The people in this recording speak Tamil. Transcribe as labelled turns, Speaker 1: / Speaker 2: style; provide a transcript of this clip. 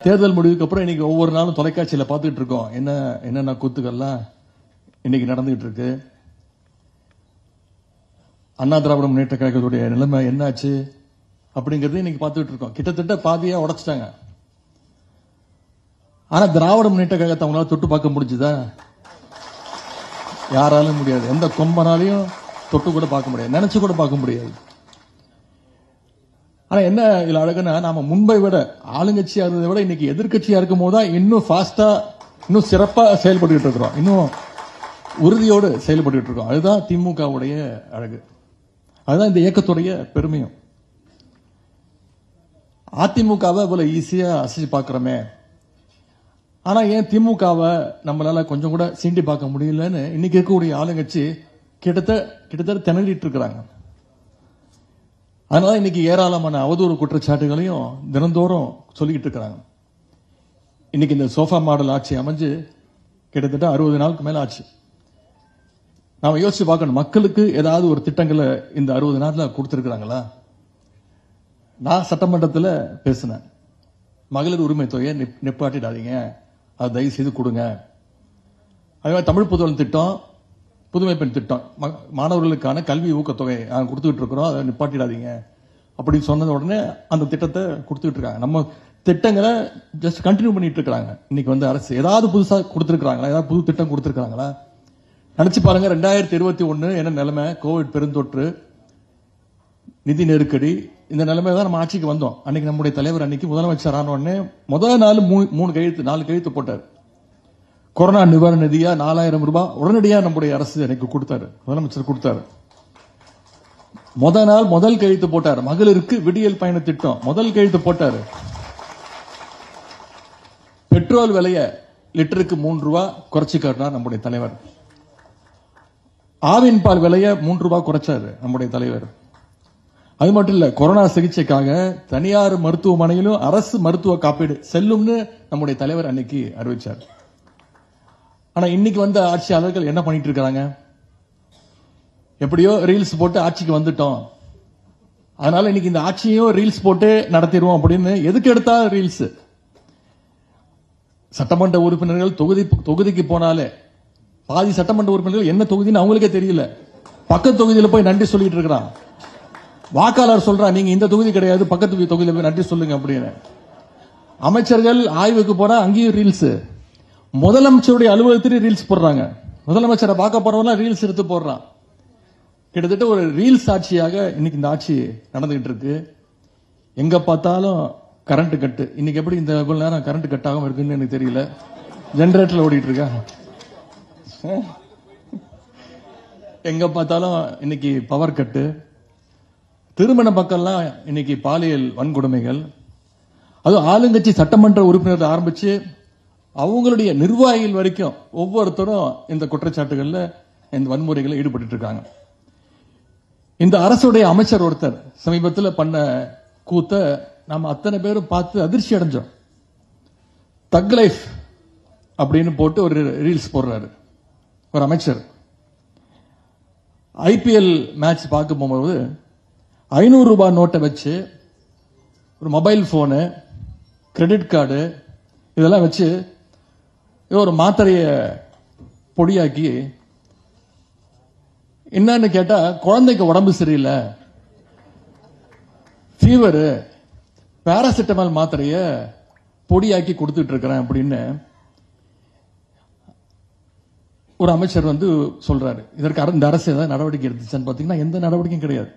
Speaker 1: தேர்தல் முடிவுக்கு அப்புறம் இன்னைக்கு ஒவ்வொரு நாளும் தொலைக்காட்சியில பார்த்துட்டு இருக்கோம். என்னென்ன கூத்துக்கள்லாம் இன்னைக்கு நடந்துகிட்டு இருக்கு. அண்ணா திராவிட முன்னேற்ற கழகத்துடைய நிலைமை என்னாச்சு அப்படிங்கறது இன்னைக்கு பார்த்துட்டு இருக்கோம். கிட்டத்தட்ட பாதியா உடைச்சிட்டாங்க. ஆனா திராவிட முன்னேற்ற கழகத்தை அவங்களால தொட்டு பார்க்க முடிஞ்சுதா? யாராலும் முடியாது. எந்த கொம்பனாலையும் தொட்டு கூட பார்க்க முடியாது, நினைச்சு கூட பார்க்க முடியாது. ஆனா என்ன இதுல அழகுனா, நாம முன்பை விட ஆளுங்கட்சியா இருந்ததை விட இன்னைக்கு எதிர்கட்சியா இருக்கும் போதுதான் இன்னும் ஃபாஸ்டா, இன்னும் சிறப்பா செயல்பட்டு இருக்கிறோம். இன்னும் உறுதியோடு செயல்பட்டு இருக்கோம். அதுதான் திமுகவுடைய அழகு, அதுதான் இந்த இயக்கத்துடைய பெருமையும். அதிமுகவை இவ்வளவு ஈஸியா அசைச்சு பார்க்கிறோமே, ஆனா ஏன் திமுகவை நம்மளால கொஞ்சம் கூட சீண்டி பார்க்க முடியலன்னு இன்னைக்கு இருக்கக்கூடிய ஆளுங்கட்சி கிட்டத்தட்ட திணறிட்டு இருக்கிறாங்க. அதனால இன்னைக்கு ஏராளமான அவதூறு குற்றச்சாட்டுகளையும் தினந்தோறும் சொல்லிக்கிட்டு இருக்கிறாங்க. இன்னைக்கு இந்த சோஃபா மாடல் ஆட்சி அமைஞ்சு கிட்டத்தட்ட 60 நாளுக்கு மேல ஆச்சு. நாம யோசிச்சு பார்க்கணும், மக்களுக்கு ஏதாவது ஒரு திட்டங்களை இந்த 60 நாள்ல கொடுத்திருக்கிறாங்களா? நான் சட்டமன்றத்தில் பேசினேன். மகளிர் உரிமை தொகையை நிப்பாட்டிடாதீங்க, அதை தயவு செய்து கொடுங்க. அதே மாதிரி தமிழ் புதல்வன் திட்டம், புதுமை பெண் திட்டம், மாணவர்களுக்கான கல்வி ஊக்கத்தொகை கொடுத்துட்டு இருக்கிறோம், அதை நிப்பாட்டிடாதீங்க அப்படின்னு சொன்னது உடனே அந்த திட்டத்தை கொடுத்துட்டு இருக்காங்க. நம்ம திட்டங்களை ஜஸ்ட் கண்டினியூ பண்ணிட்டு இருக்காங்க. இன்னைக்கு வந்து அரசு ஏதாவது புதுசா கொடுத்திருக்காங்களா? ஏதாவது புது திட்டம் கொடுத்திருக்காங்களா? நினைச்சு பாருங்க. 2021 என்ன நிலைமை? கோவிட் பெருந்தொற்று, நிதி நெருக்கடி, இந்த நிலைமை தான் நம்ம ஆட்சிக்கு வந்தோம். அன்னைக்கு நம்முடைய தலைவர் அன்னைக்கு முதலமைச்சர் ஆன உடனே முதல் நாள் 4 கையெழுத்து போட்டார். கொரோனா நிவாரண நிதியா 4000 ரூபாய் உடனடியா நம்முடைய அரசு எனக்கு கொடுத்தாரு, முதலமைச்சர் கொடுத்தாரு. முதல் கையெழுத்து போட்டார். மகளிருக்கு விடியல் பயண திட்டம் முதல் கையெழுத்து போட்டாரு. பெட்ரோல் விலைய லிட்டருக்கு 3 ரூபாய் குறைச்சு காட்டினார் நம்முடைய தலைவர். ஆவின் பால் விலைய 3 ரூபாய் குறைச்சாரு நம்முடைய தலைவர். அது மட்டும் இல்ல, கொரோனா சிகிச்சைக்காக தனியார் மருத்துவமனையிலும் அரசு மருத்துவ காப்பீடு செல்லும்னு நம்முடைய தலைவர் அன்னைக்கு அறிவிச்சார். ஆனா இன்னைக்கு வந்த ஆட்சியாளர்கள் என்ன பண்ணிட்டு இருக்காங்க? எப்படியோ ரீல்ஸ் போட்டு ஆட்சிக்கு வந்துட்டோம், அதனால இன்னைக்கு இந்த ஆட்சியையும் ரீல்ஸ் போட்டு நடத்திடுவோம் அப்படின்னு எதுக்கு எடுத்தா ரீல்ஸ். சட்டமன்ற உறுப்பினர்கள் தொகுதிக்கு போனாலே பாதி சட்டமன்ற உறுப்பினர்கள் என்ன தொகுதின்னு அவங்களுக்கே தெரியல. பக்கத்து தொகுதியில் போய் நன்றி சொல்லிட்டு இருக்கிறான். வாக்காளர் சொல்றான், நீங்க இந்த தொகுதி கிடையாது, பக்கத்து தொகுதியில் போய் நன்றி சொல்லுங்க அப்படின்னு. அமைச்சர்கள் ஆய்வுக்கு போறா, அங்கேயும் ரீல்ஸ். முதலமைச்சருடைய அலுவலகத்திலே ரீல்ஸ் போடுறாங்க. முதலமைச்சரை பார்க்க போறவங்க ரீல்ஸ் எடுத்து போடுறான். கிட்டத்தட்ட ஒரு ரீல்ஸ் ஆட்சியாக இன்னைக்கு இந்த ஆட்சி நடந்துகிட்டு இருக்கு. எங்க பார்த்தாலும் கரண்ட் கட்டு. இன்னைக்கு எப்படி இந்த நேரம் கரண்ட் கட் ஆகாம இருக்குன்னு எனக்கு தெரியல. ஜெனரேட்டர்ல ஓடிட்டு இருக்கா. எங்க பார்த்தாலும் இன்னைக்கு பவர் கட்டு. திருமண பக்கம்லாம் இன்னைக்கு பாலியல் வன்கொடுமைகள். அதுவும் ஆளுங்கட்சி சட்டமன்ற உறுப்பினர்கள் ஆரம்பிச்சு அவங்களுடைய நிர்வாகிகள் வரைக்கும் ஒவ்வொருத்தரும் இந்த குற்றச்சாட்டுகள்ல, இந்த வன்முறைகளில் ஈடுபட்டு இருக்காங்க. இந்த அரசுடைய அமைச்சர் ஒருத்தர் சமீபத்தில் பண்ண கூத்த நாம அத்தனை பேரும் பார்த்து அதிர்ச்சி அடைஞ்சோம். தக் லைஃப் அப்படின்னு போட்டு ஒரு ரீல்ஸ் போடுறாரு ஒரு அமைச்சர். ஐபிஎல் மேட்ச் பார்க்க போகும்போது 500 ரூபாய் நோட்டை வச்சு ஒரு மொபைல் போனு, கிரெடிட் கார்டு இதெல்லாம் வச்சு ஒரு மாத்திரைய பொடியாக்கி, என்னன்னு கேட்டா குழந்தைக்கு உடம்பு சரியில்லை, ஃபீவர், பாராசிட்டமால் மாத்திரைய பொடியாக்கி கொடுத்துட்டு இருக்கிறேன் அப்படின்னு ஒரு அமைச்சர் வந்து சொல்றாரு. இதற்கு இந்த அரசு ஏதாவது நடவடிக்கை எடுத்துச்சான்னு பாத்தீங்கன்னா எந்த நடவடிக்கையும் கிடையாது.